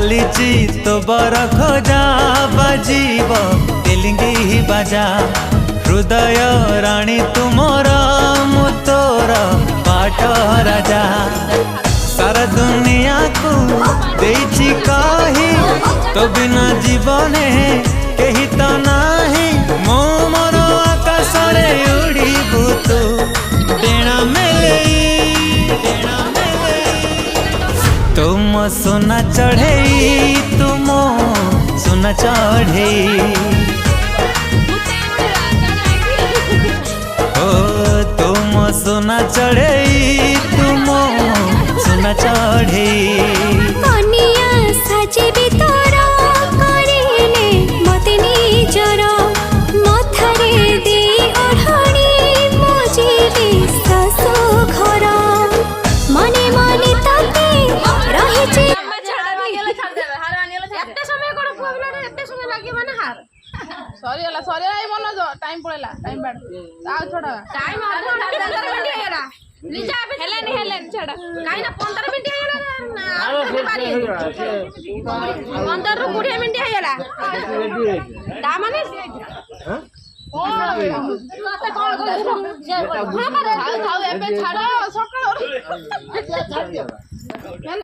चलीची तो बर खोजा बाजीब तेलिंगी बाजा हृदय राणी तुमर मु तोर बाट राजा सारा दुनिया को देछि कही तो बिना जीवने कही तो नाही मो मोर आकाश रे उड़ीबू तू डेणा मेले तुम सोना चढ़े तुम सोना चढ़े ओ तुम सोना चढ़े तुम सोना चढ़े कनिया साजेबी तोर करिले मते निजर मथारे दे ओढ़णी मोजिबी ससु घर मने मने ताते रहिछि सॉरी मनोज टाइम पड़ेला टाइम बैठ छोड़ा टाइम निजा हेलेन हेलेन छड़ा काई ना 15 मिनिट हेला ना 15 रु 20 मिनिट हेला ता माने एबे छाड़ सकाळ